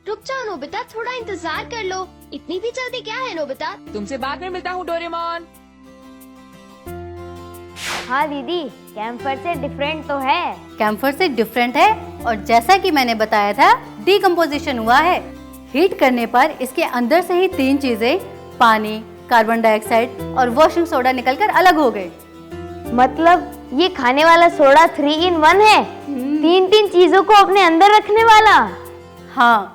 रुक जाओ नोबिता, थोड़ा इंतजार कर लो। इतनी भी जल्दी क्या है नोबिता? तुमसे बाद में मिलता हूँ डोरेमोन। हाँ दीदी, कैम्फर से डिफरेंट तो है। कैम्फर से डिफरेंट है और जैसा कि मैंने बताया था, डिकम्पोजिशन हुआ है। हीट करने पर इसके अंदर से ही 3 चीजें, पानी, कार्बन डाइऑक्साइड और वॉशिंग सोडा निकलकर अलग हो गए। मतलब ये खाने वाला सोडा 3 in 1 है। 3 चीजों को अपने अंदर रखने वाला। हाँ।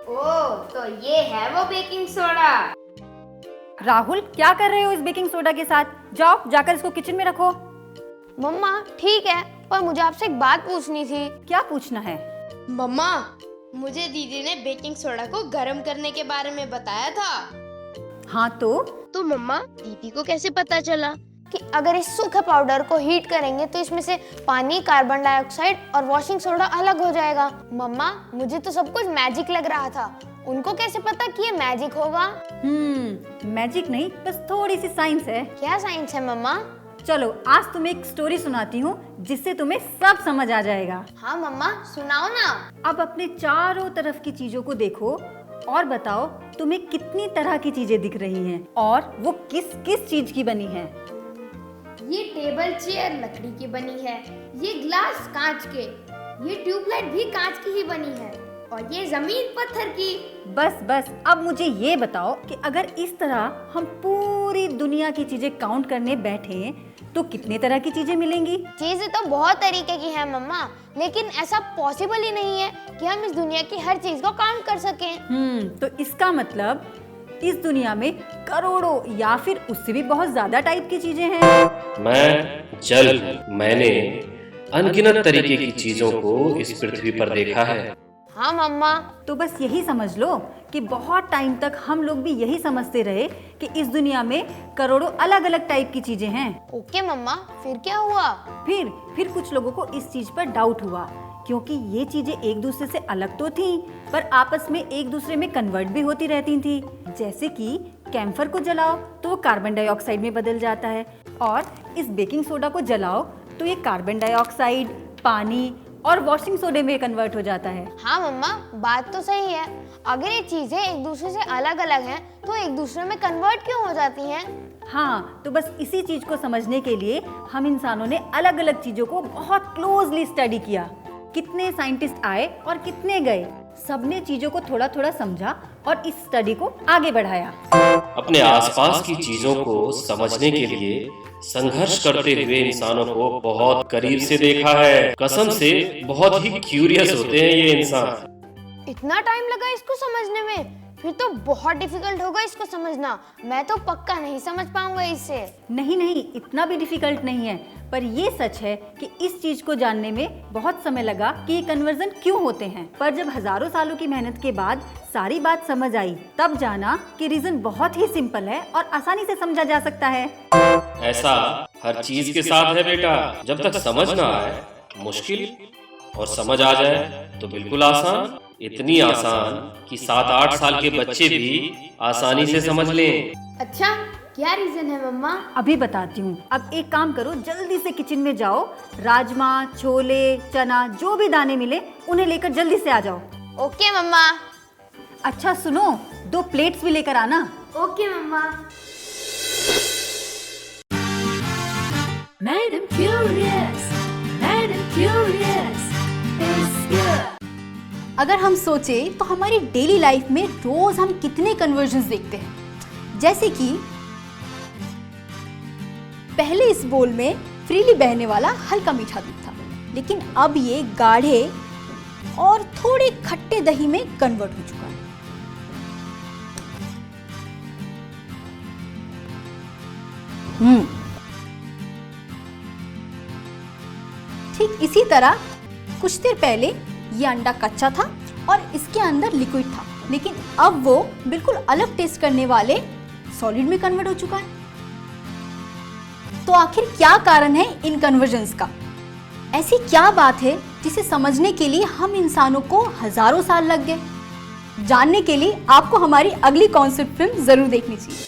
ओह, तो ये है वो बेकिंग सोडा। राहुल, क्या कर रहे हो इस बेकिंग सोडा के साथ? जाओ, जाकर इसको किचन में रखो। मम्मा ठीक है, पर मुझे आपसे एक बात पूछनी थी। क्या पूछना है? मम्मा, मुझे दीदी ने बेकिंग सोडा को गर्म करने के बारे में बताया था। हाँ तो मम्मा, दीदी को कैसे पता चला कि अगर इस सूखे पाउडर को हीट करेंगे तो इसमें से पानी, कार्बन डाइऑक्साइड और वॉशिंग सोडा अलग हो जाएगा। मम्मा, मुझे तो सब कुछ मैजिक लग रहा था। उनको कैसे पता कि ये मैजिक होगा? मैजिक नहीं, बस थोड़ी सी साइंस है। क्या साइंस है मम्मा? चलो, आज तुम्हें एक स्टोरी सुनाती हूँ जिससे तुम्हें सब समझ आ जाएगा। हाँ मम्मा, सुनाओ ना। अब अपने चारों तरफ की चीजों को देखो और बताओ तुम्हें कितनी तरह की चीजें दिख रही हैं और वो किस किस चीज की बनी है। ये टेबल चेयर लकड़ी की बनी है, ये ग्लास कांच के, ये ट्यूबलाइट भी कांच की ही बनी है और ये जमीन पत्थर की। बस अब मुझे ये बताओ कि अगर इस तरह हम पूरी दुनिया की चीजें काउंट करने बैठे तो कितने तरह की चीजें मिलेंगी? चीजें तो बहुत तरीके की हैं मम्मा, लेकिन ऐसा पॉसिबल ही नहीं है कि हम इस दुनिया की हर चीज को काउंट कर सकें। तो इसका मतलब इस दुनिया में करोड़ों या फिर उससे भी बहुत ज्यादा टाइप की चीजें हैं। मैं जल हूँ। मैंने अनगिनत तरीके की चीजों को इस पृथ्वी पर देखा है। हाँ मम्मा। तो बस यही समझ लो कि बहुत टाइम तक हम लोग भी यही समझते रहे कि इस दुनिया में करोड़ों अलग अलग टाइप की चीजें हैं। ओके मम्मा, फिर क्या हुआ? फिर कुछ लोगों को इस चीज पर डाउट हुआ, क्योंकि ये चीजें एक दूसरे से अलग तो थीं, पर आपस में एक दूसरे में कन्वर्ट भी होती रहती थी। जैसे कि कैम्फर को जलाओ तो वो कार्बन डाइऑक्साइड में बदल जाता है, और इस बेकिंग सोडा को जलाओ तो ये कार्बन डाइऑक्साइड, पानी और वॉशिंग सोडे में कन्वर्ट हो जाता है। हाँ मम्मा, बात तो सही है। अगर ये चीजें एक दूसरे से अलग अलग हैं, तो एक दूसरे में कन्वर्ट क्यों हो जाती हैं? हाँ, तो बस इसी चीज को समझने के लिए हम इंसानों ने अलग अलग चीजों को बहुत क्लोजली स्टडी किया। कितने साइंटिस्ट आए और कितने गए, सबने चीजों को थोड़ा थोड़ा समझा और इस स्टडी को आगे बढ़ाया। अपने आसपास की चीजों को समझने के लिए संघर्ष करते हुए इंसानों को बहुत करीब से देखा है। कसम से बहुत ही क्यूरियस होते हैं ये इंसान। इतना टाइम लगा इसको समझने में? फिर तो बहुत डिफिकल्ट होगा इसको समझना। मैं तो पक्का नहीं समझ पाऊंगा इसे। नहीं, इतना भी डिफिकल्ट नहीं है, पर ये सच है कि इस चीज को जानने में बहुत समय लगा कि ये कन्वर्जन क्यों होते हैं। पर जब हजारों सालों की मेहनत के बाद सारी बात समझ आई, तब जाना कि रीजन बहुत ही सिंपल है और आसानी से समझा जा सकता है। ऐसा हर चीज के साथ है बेटा। जब तक समझ ना आए मुश्किल, और समझ आ जाए तो बिल्कुल आसान। इतनी आसान कि 7-8 साल के बच्चे भी आसानी से समझ लें। अच्छा, क्या रीजन है मम्मा? अभी बताती हूँ। अब एक काम करो, जल्दी से किचन में जाओ, राजमा, छोले, चना, जो भी दाने मिले उन्हें लेकर जल्दी से आ जाओ। Okay mama. अच्छा सुनो, 2 प्लेट्स भी लेकर आना। Okay mama. Madam curious is good। अगर हम सोचें तो हमारी डेली लाइफ में रोज हम कितने कन्वर्जन्स देखते हैं। जैसे कि पहले इस बोल में फ्रीली बहने वाला हल्का मीठा दूध था, लेकिन अब ये गाढ़े और थोड़े खट्टे दही में कन्वर्ट हो चुका है। ठीक इसी तरह कुछ देर पहले ये अंडा कच्चा था और इसके अंदर लिक्विड था, लेकिन अब वो बिल्कुल अलग टेस्ट करने वाले सॉलिड में कन्वर्ट हो चुका है। तो आखिर क्या कारण है इन कन्वर्जन्स का? ऐसी क्या बात है जिसे समझने के लिए हम इंसानों को हजारों साल लग गए? जानने के लिए आपको हमारी अगली कॉन्सेप्ट फिल्म जरूर देखनी चाहिए।